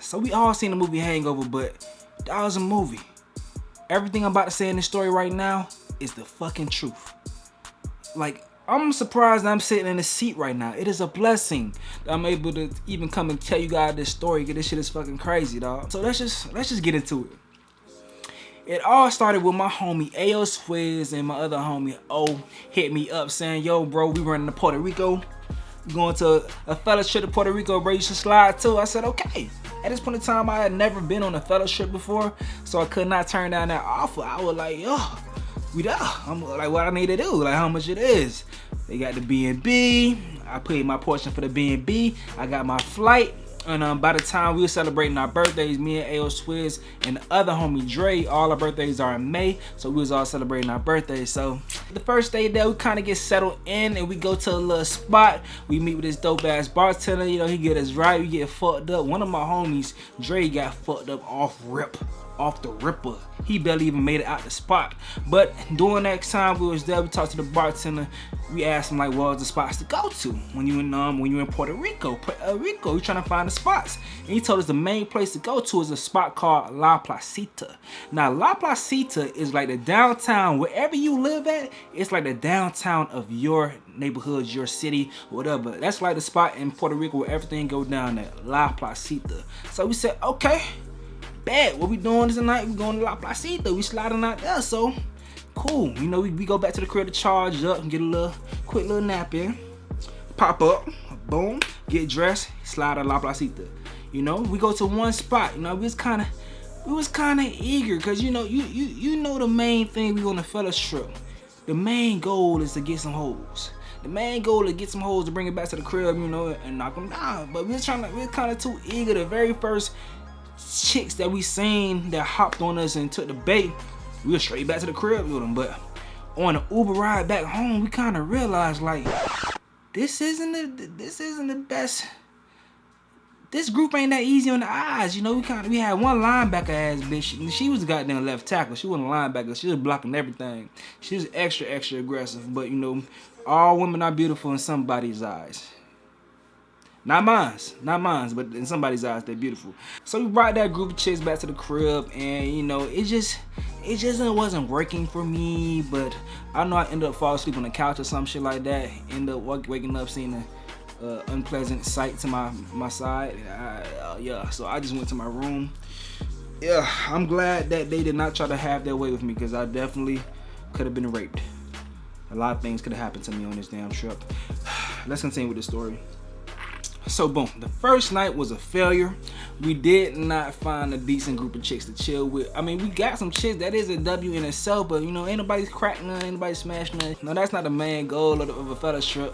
So we all seen the movie Hangover, but that was a movie. Everything I'm about to say in this story right now is the fucking truth. Like, I'm surprised I'm sitting in the seat right now. It is a blessing that I'm able to even come and tell you guys this story, because this shit is fucking crazy, dog. So let's just get into it. It all started with my homie Ayo Swizz and my other homie O hit me up saying, yo bro, we running to Puerto Rico. We going to a fellowship to Puerto Rico, bro, you should slide too. I said, okay. At this point in time, I had never been on a fellowship before, so I could not turn down that offer. I was like, yo, we there. I'm like, what I need to do, like how much it is. They got the B&B. I paid my portion for the B&B. I got my flight. And by the time we were celebrating our birthdays, me and Ayo Swizz and the other homie Dre, all our birthdays are in May, so we was all celebrating our birthdays. So the first day there, we kind of get settled in and we go to a little spot. We meet with this dope ass bartender, you know, he get us right, we get fucked up. One of my homies, Dre, got fucked up off the ripper. He barely even made it out the spot. But during that time we was there, we talked to the bartender. We asked him like, what was the spots to go to when you in Puerto Rico? You trying to find the spots. And he told us the main place to go to is a spot called La Placita. Now La Placita is like the downtown, wherever you live at, it's like the downtown of your neighborhood, your city, whatever. That's like the spot in Puerto Rico where everything go down there, La Placita. So we said, okay, bad. What we doing tonight? We going to La Placita. We sliding out there, so cool. You know, we go back to the crib to charge up and get a quick little nap in. Pop up, boom, get dressed, slide to La Placita. You know, we go to one spot. You know, we was kind of eager, cause you know the main thing we on the fellas trip. The main goal is to get some hoes. The main goal is to get some hoes to bring it back to the crib, you know, and knock them down. But we're kind of too eager. The very first chicks that we seen that hopped on us and took the bait, we were straight back to the crib with them. But on the Uber ride back home, we kind of realized like this isn't the best. This group ain't that easy on the eyes, you know. We had one linebacker ass bitch. She was a goddamn left tackle. She wasn't a linebacker. She was blocking everything. She was extra aggressive. But you know, all women are beautiful in somebody's eyes. Not mine's, but in somebody's eyes, they're beautiful. So we brought that group of chicks back to the crib, and you know, it just wasn't working for me. But I know I ended up falling asleep on the couch or some shit like that. End up waking up seeing a unpleasant sight to my side. Yeah, so I just went to my room. Yeah, I'm glad that they did not try to have their way with me, because I definitely could have been raped. A lot of things could have happened to me on this damn trip. Let's continue with the story. So boom, the first night was a failure. We did not find a decent group of chicks to chill with. I mean, we got some chicks, that is a W in itself, but you know, ain't nobody cracking none, ain't nobody smashing none. No, that's not the main goal of a fella's trip,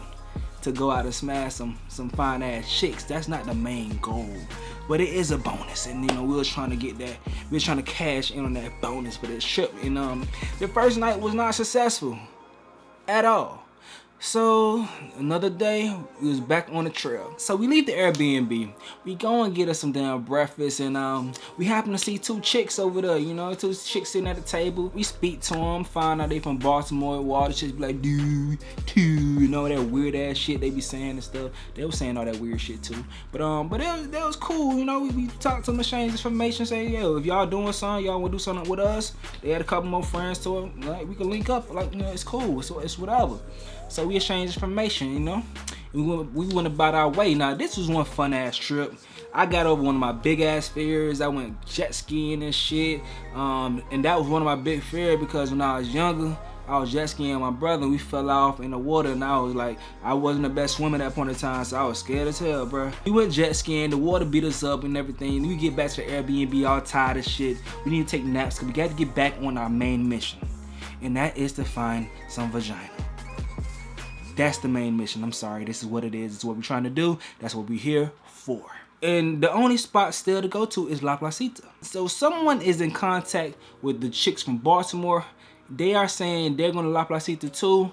to go out and smash some fine ass chicks. That's not the main goal, but it is a bonus. And you know, we was trying to get that, we was trying to cash in on that bonus for this trip. And the first night was not successful at all. So another day, we was back on the trail. So we leave the Airbnb. We go and get us some damn breakfast, and we happen to see two chicks over there. You know, two chicks sitting at the table. We speak to them, find out they from Baltimore. Water chicks be like, dude, you know, that weird ass shit they be saying and stuff. They was saying all that weird shit too. But that was cool. You know, we talked to them, exchange information, say, yo, if y'all doing something, y'all wanna do something with us. They had a couple more friends to them. Like, we can link up. Like, you know, it's cool. So it's whatever. So we exchanged information, you know. We went about our way. Now this was one fun ass trip. I got over one of my big ass fears. I went jet skiing and shit. And that was one of my big fears, because when I was younger, I was jet skiing with my brother, and we fell off in the water, and I was like, I wasn't the best swimmer at that point in time, so I was scared as hell, bro. We went jet skiing, the water beat us up and everything. We get back to the Airbnb all tired of shit. We need to take naps, because we got to get back on our main mission. And that is to find some vagina. That's the main mission. I'm sorry, this is what it is. It's what we're trying to do. That's what we're here for. And the only spot still to go to is La Placita. So someone is in contact with the chicks from Baltimore. They are saying they're going to La Placita too.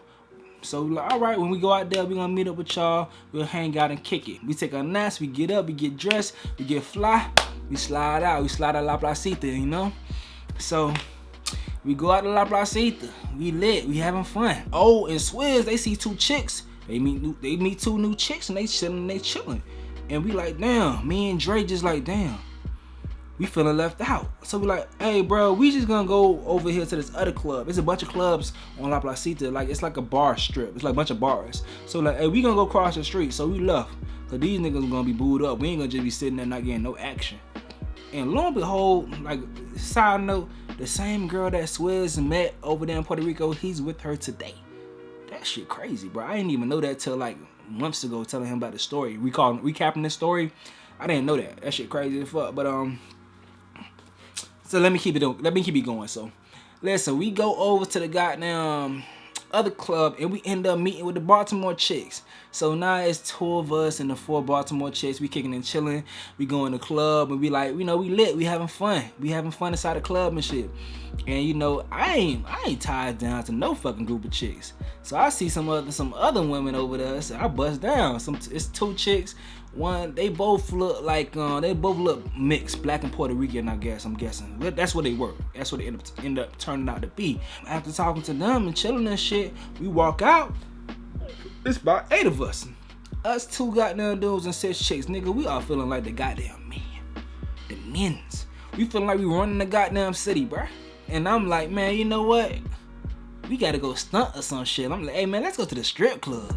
So we're like, all right, when we go out there, we're going to meet up with y'all. We'll hang out and kick it. We take our naps, we get up, we get dressed, we get fly, we slide out. We slide out La Placita, you know? So we go out to La Placita. We lit. We having fun. Oh, and Swizz, they see two chicks. They meet two new chicks, and they chilling. And we like, damn. Me and Dre just like, damn. we feeling left out. So we like, hey bro, we just gonna go over here to this other club. It's a bunch of clubs on La Placita. Like, it's like a bar strip. It's like a bunch of bars. So like, hey, we gonna go cross the street. So we left. Cause these niggas gonna be booed up. We ain't gonna just be sitting there not getting no action. And lo and behold, like, side note, the same girl that Swizz met over there in Puerto Rico, he's with her today. That shit crazy, bro. I didn't even know that till like months ago, telling him about the story. Recapping this story. I didn't know that. That shit crazy as fuck. But so let me keep it going. So listen, we go over to the goddamn other club and we end up meeting with the Baltimore chicks. So now it's 2 of us and the 4 Baltimore chicks. We kicking and chilling. We go in the club and we like, you know, we lit. We having fun. We having fun inside the club and shit. And you know, I ain't tied down to no fucking group of chicks. So I see some other women over there. So I bust down. It's 2 chicks. One, they both look like mixed, black and Puerto Rican, I guess. I'm guessing that's what they were. That's what they end up turning out to be. After talking to them and chilling and shit, we walk out. It's about 8 of us. Us 2 goddamn dudes and 6 chicks, nigga. We all feeling like the goddamn men, the men's. We feeling like we running the goddamn city, bruh. And I'm like, man, you know what? We gotta go stunt or some shit. I'm like, hey man, let's go to the strip club.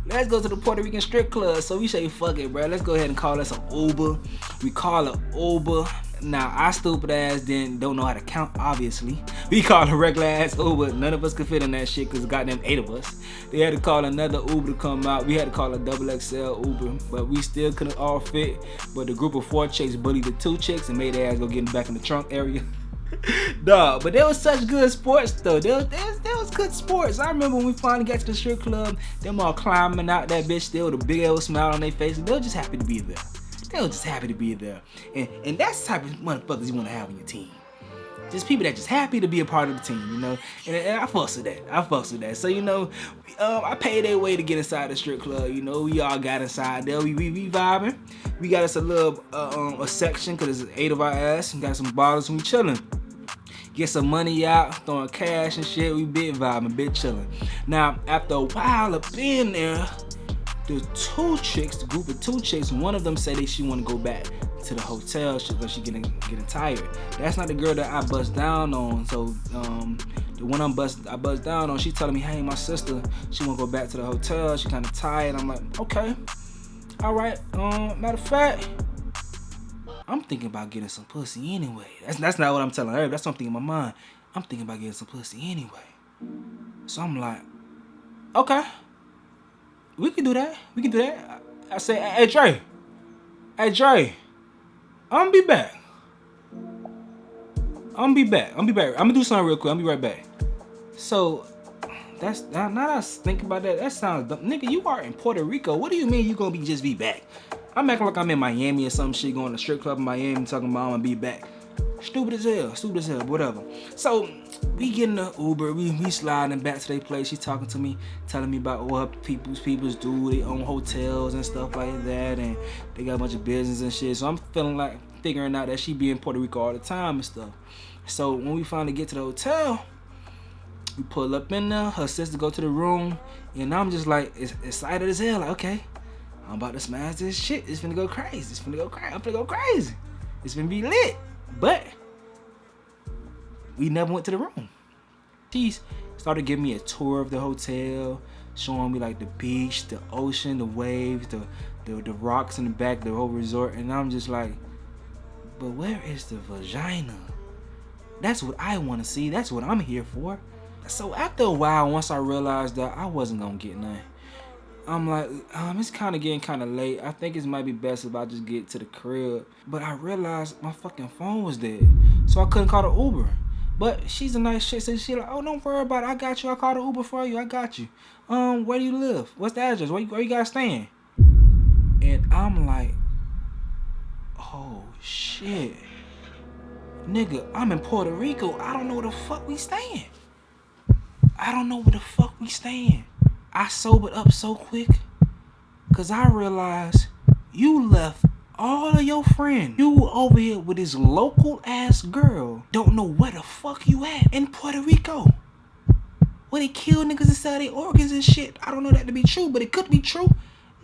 Let's go to the Puerto Rican strip club. So we say, fuck it, bro. Let's go ahead and call us an Uber. We call it Uber. Now, our stupid ass don't know how to count, obviously. We called a regular ass Uber. None of us could fit in that shit because goddamn 8 of us. They had to call another Uber to come out. We had to call a XXL Uber, but we still couldn't all fit. But the group of 4 chicks bullied the 2 chicks and made their ass go get back in the trunk area. Dog, but there was such good sports though. There was good sports. I remember when we finally got to the strip club, them all climbing out that bitch still with a big old smile on their face. They were just happy to be there. They were just happy to be there. And that's the type of motherfuckers you want to have on your team. Just people that just happy to be a part of the team, you know. And I fucks with that. So, you know, I paid their way to get inside the strip club. You know, we all got inside there. We vibing. We got us a little a section because there's 8 of our ass. We got some bottles and we chilling. Get some money out, throwing cash and shit. We big vibing, big chilling. Now, after a while of being there, the 2 chicks, the group of 2 chicks, one of them said she want to go back to the hotel because she getting tired. That's not the girl that I bust down on. So the one I bust down on, she telling me, hey, my sister, she want to go back to the hotel. She kind of tired. I'm like, okay, all right. Matter of fact, I'm thinking about getting some pussy anyway. That's not what I'm telling her. That's something in my mind. I'm thinking about getting some pussy anyway. So I'm like, okay, we can do that. I say, hey Dre, I'm gonna be back. I'm gonna do something real quick. I'll be right back. So that's now that I think about that, that sounds dumb. Nigga, you are in Puerto Rico. What do you mean you gonna just be back? I'm acting like I'm in Miami or some shit, going to strip club in Miami talking about I'm gonna be back. Stupid as hell, whatever. So we get in the Uber, we sliding back to their place. She talking to me, telling me about what people's do. They own hotels and stuff like that, and they got a bunch of business and shit. So I'm feeling like figuring out that she be in Puerto Rico all the time and stuff. So when we finally get to the hotel, we pull up in there, her sister go to the room, and I'm just like excited as hell, like, okay, I'm about to smash this shit. It's finna go crazy. I'm finna go crazy. It's finna be lit. But we never went to the room. She started giving me a tour of the hotel, showing me like the beach, the ocean, the waves, the rocks in the back, the whole resort, and I'm just like, but where is the vagina? That's what I want to see. That's what I'm here for. So after a while, once I realized that I wasn't gonna get none, I'm like, it's kind of getting kind of late. I think it might be best if I just get to the crib. But I realized my fucking phone was dead, so I couldn't call the Uber. But she's a nice shit, so she like, oh, don't worry about it. I got you. I called the Uber for you. I got you. Where do you live? What's the address? Where you guys staying? And I'm like, oh shit, nigga, I'm in Puerto Rico. I don't know where the fuck we staying. I sobered up so quick because I realized you left all of your friends. You over here with this local ass girl. Don't know where the fuck you at in Puerto Rico. Where they kill niggas and sell their organs and shit. I don't know that to be true, but it could be true.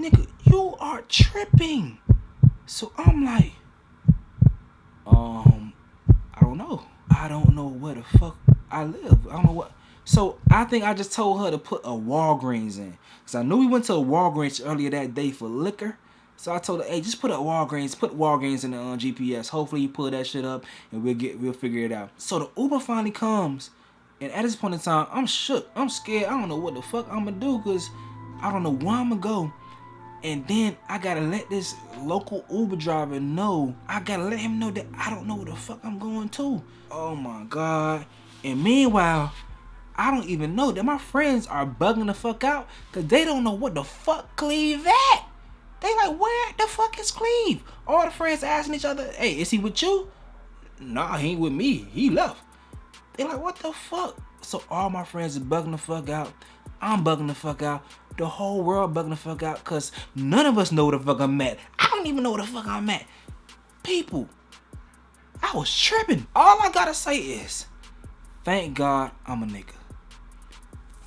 Nigga, you are tripping. So I'm like, I don't know where the fuck I live. I don't know what. So I think I just told her to put a Walgreens in. Because I knew we went to a Walgreens earlier that day for liquor. So I told her, hey, just put Walgreens in the GPS. Hopefully you pull that shit up and we'll figure it out. So the Uber finally comes. And at this point in time, I'm shook. I'm scared. I don't know what the fuck I'm going to do because I don't know where I'm going to go. And then I got to let this local Uber driver know. I got to let him know that I don't know where the fuck I'm going to. Oh my God. And meanwhile, I don't even know that my friends are bugging the fuck out because they don't know what the fuck Cleve at. They like, where the fuck is Cleve? All the friends asking each other, hey, is he with you? Nah, he ain't with me. He left. They like, what the fuck? So all my friends are bugging the fuck out. I'm bugging the fuck out. The whole world bugging the fuck out because none of us know where the fuck I'm at. I don't even know where the fuck I'm at. People, I was tripping. All I gotta say is, thank God I'm a nigga.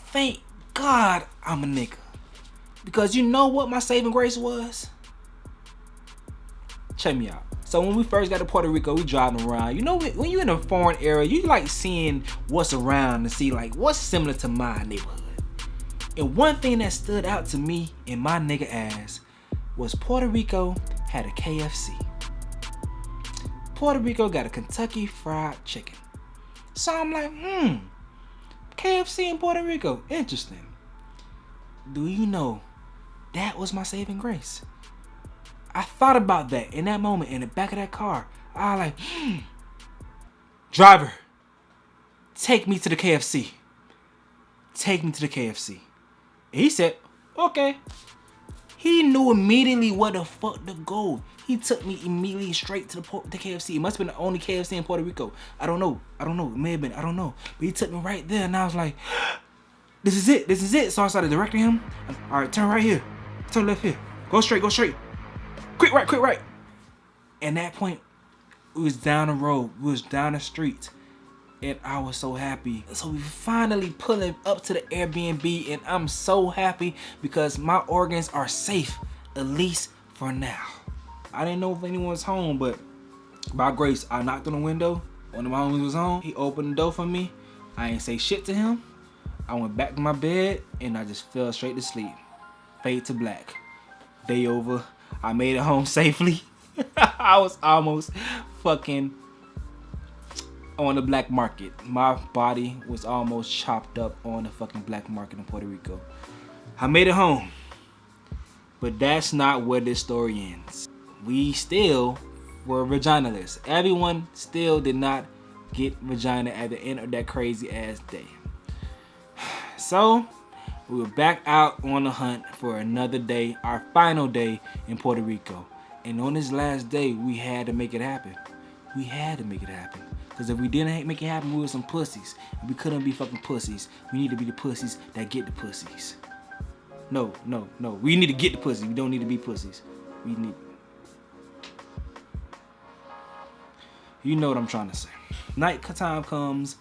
Thank God I'm a nigga. Because you know what my saving grace was? Check me out. So when we first got to Puerto Rico, we driving around. You know, when you in a foreign area, you like seeing what's around and see like what's similar to my neighborhood. And one thing that stood out to me in my nigga ass was Puerto Rico had a KFC. Puerto Rico got a Kentucky Fried Chicken. So I'm like, KFC in Puerto Rico, interesting. Do you know that was my saving grace? I thought about that in that moment in the back of that car. I was like, driver, take me to the KFC. Take me to the KFC. And he said, okay. He knew immediately where the fuck to go. He took me immediately straight to the KFC. It must have been the only KFC in Puerto Rico. I don't know. It may have been. I don't know. But he took me right there and I was like, this is it. So I started directing him. All right, turn right here. Turn left here. Go straight. Quick right. And at that point, we was down the road. We was down the street. And I was so happy. So we finally pulling up to the Airbnb and I'm so happy because my organs are safe, at least for now. I didn't know if anyone was home, but by grace, I knocked on the window. One of my homies was home. He opened the door for me. I ain't say shit to him. I went back to my bed and I just fell straight to sleep. Fade to black. Day over. I made it home safely. I was almost fucking on the black market. My body was almost chopped up on the fucking black market in Puerto Rico. I made it home. But that's not where this story ends. We still were vaginaless. Everyone still did not get vagina at the end of that crazy ass day. So we were back out on the hunt for another day, our final day in Puerto Rico. And on this last day, we had to make it happen. We had to make it happen. Because if we didn't make it happen, we were some pussies. And we couldn't be fucking pussies. We need to be the pussies that get the pussies. No. We need to get the pussies. We don't need to be pussies. We need... You know what I'm trying to say. Night time comes.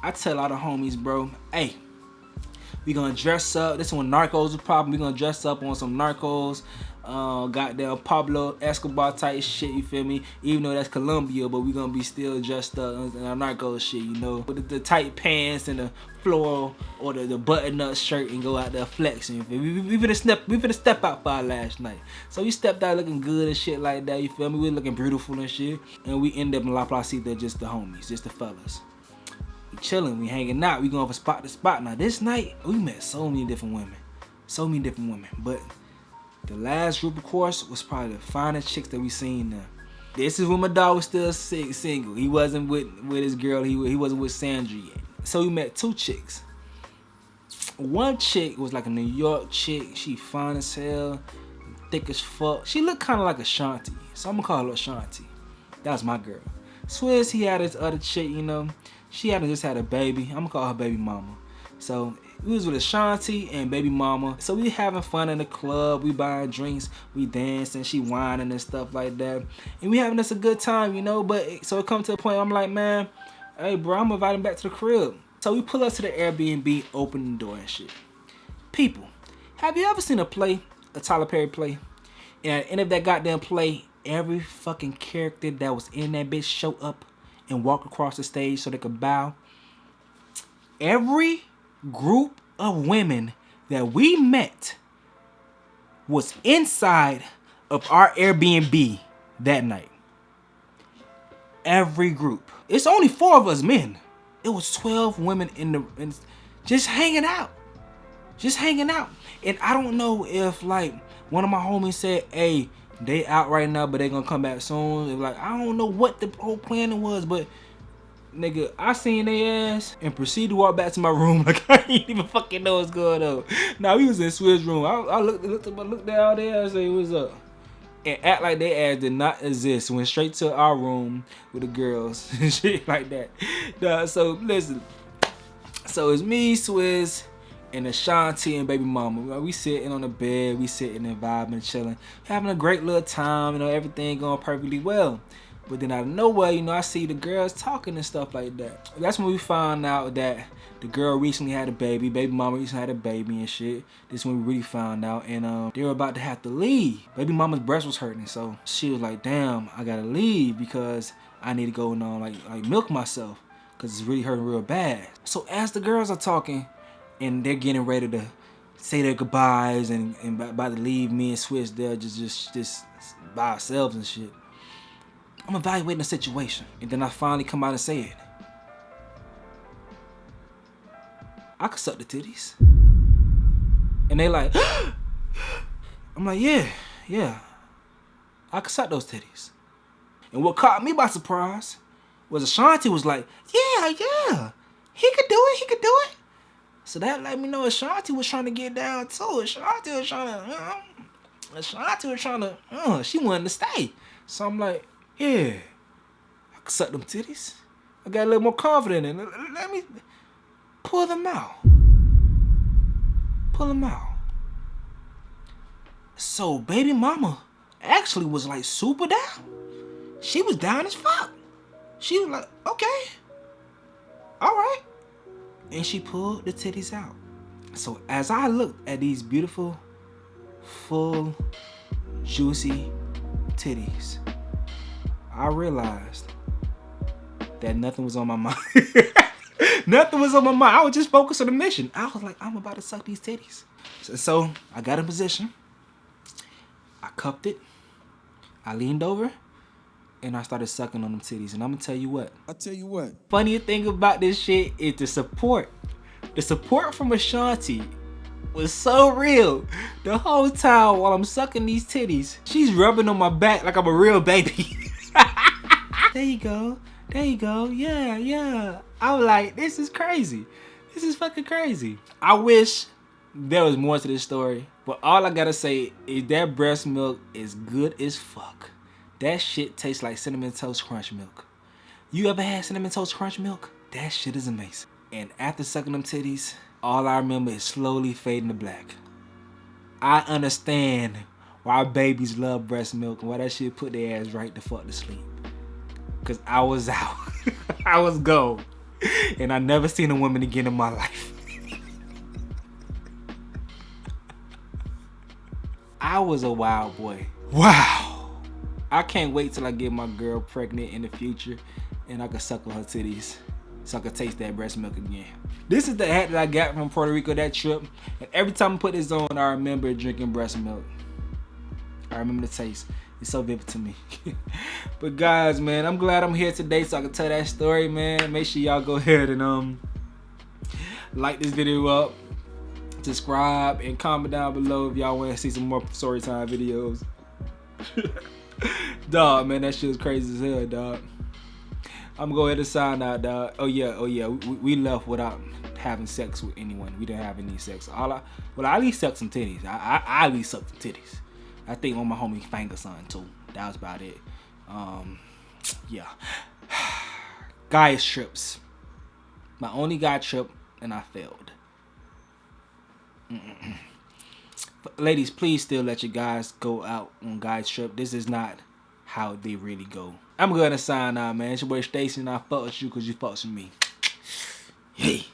I tell all the homies, bro, hey, we gonna dress up. This one Narcos was popping. We gonna dress up on some Narcos. Goddamn Pablo Escobar type shit, you feel me? Even though that's Colombia, but we gonna be still dressed up in our Narcos shit, you know? With the tight pants and the floral or the button-up shirt and go out there flexing, you feel me? We finna step out for our last night. So we stepped out looking good and shit like that, you feel me? We looking beautiful and shit. And we end up in La Placita, just the homies, just the fellas. We chilling, we hanging out, we going from spot to spot. Now this night, we met so many different women. But the last group, of course, was probably the finest chicks that we seen there. This is when my dog was still single. He wasn't with his girl. He wasn't with Sandra yet. So we met two chicks. One chick was like a New York chick. She fine as hell, thick as fuck. She looked kind of like Ashanti, so I'm gonna call her Ashanti. That was my girl. Swizz, he had his other chick, you know. She just had a baby. I'm gonna call her baby mama. So we was with Ashanti and baby mama. So we having fun in the club. We buying drinks. We dancing. She whining and stuff like that. And we having us a good time, you know. But so it come to a point I'm like, man, hey bro, I'm inviting back to the crib. So we pull up to the Airbnb, open the door and shit. People, have you ever seen a Tyler Perry play? And at the end of that goddamn play, every fucking character that was in that bitch show up and walk across the stage so they could bow. Every group of women that we met was inside of our Airbnb that night. Every group. It's only 4 of us men. It was 12 women just hanging out. Just hanging out. And I don't know if like one of my homies said, hey, they out right now, but they gonna come back soon. Like, I don't know what the whole plan was, but nigga, I seen their ass and proceeded to walk back to my room like I didn't even fucking know what's going on. Now we was in Swizz room. I looked down there and say, what's up? And act like they ass did not exist. Went straight to our room with the girls and shit like that. Nah, so listen. So it's me, Swizz, and Ashanti and baby mama. We sitting on the bed, we sitting and vibing, chilling, having a great little time, you know, everything going perfectly well. But then out of nowhere, you know, I see the girls talking and stuff like that. That's when we found out that the girl recently had a baby. Baby mama recently had a baby and shit. This is when we really found out. And they were about to have to leave. Baby mama's breast was hurting. So she was like, damn, I gotta leave because I need to go and like milk myself. Because it's really hurting real bad. So as the girls are talking and they're getting ready to say their goodbyes and about to leave, me and Swizz there just by ourselves and shit. I'm evaluating the situation, and then I finally come out and say it. I could suck the titties. And they like, I'm like, yeah. I could suck those titties. And what caught me by surprise was Ashanti was like, yeah, he could do it. So that let me know Ashanti was trying to get down too. Ashanti was trying to, she wanted to stay. So I'm like, yeah, I can suck them titties. I got a little more confident in it. Let me pull them out. So baby mama actually was like super down. She was down as fuck. She was like, okay, all right. And she pulled the titties out. So as I looked at these beautiful, full, juicy titties, I realized that nothing was on my mind. Nothing was on my mind. I was just focused on the mission. I was like, I'm about to suck these titties. So I got in position. I cupped it. I leaned over. And I started sucking on them titties. And I'm going to tell you what. Funniest thing about this shit is the support. The support from Ashanti was so real. The whole time while I'm sucking these titties, she's rubbing on my back like I'm a real baby. There you go. Yeah. I was like, this is crazy. This is fucking crazy. I wish there was more to this story. But all I gotta say is that breast milk is good as fuck. That shit tastes like Cinnamon Toast Crunch milk. You ever had Cinnamon Toast Crunch milk? That shit is amazing. And after sucking them titties, all I remember is slowly fading to black. I understand why babies love breast milk and why that shit put their ass right the fuck to sleep. Cause I was out. I was gone. And I never seen a woman again in my life. I was a wild boy. Wow. I can't wait till I get my girl pregnant in the future and I can suck on her titties so I can taste that breast milk again. This is the hat that I got from Puerto Rico, that trip. And every time I put this on, I remember drinking breast milk. I remember the taste. It's so vivid to me. But guys, man, I'm glad I'm here today so I can tell that story, man. Make sure y'all go ahead and like this video up, subscribe, and comment down below if y'all want to see some more story time videos. Dog, man, that shit was crazy as hell, dog. I'm gonna go ahead and sign out, dog. Oh yeah. We left without having sex with anyone. We didn't have any sex. I at least sucked some titties. I at least sucked some titties. I think on my homie finger son too. That was about it. Yeah. Guys trips. My only guy trip, and I failed. Ladies, please still let your guys go out on guys trip. This is not how they really go. I'm gonna sign out, man. It's your boy Stacie, and I fuck with you because you fucks with me. Hey.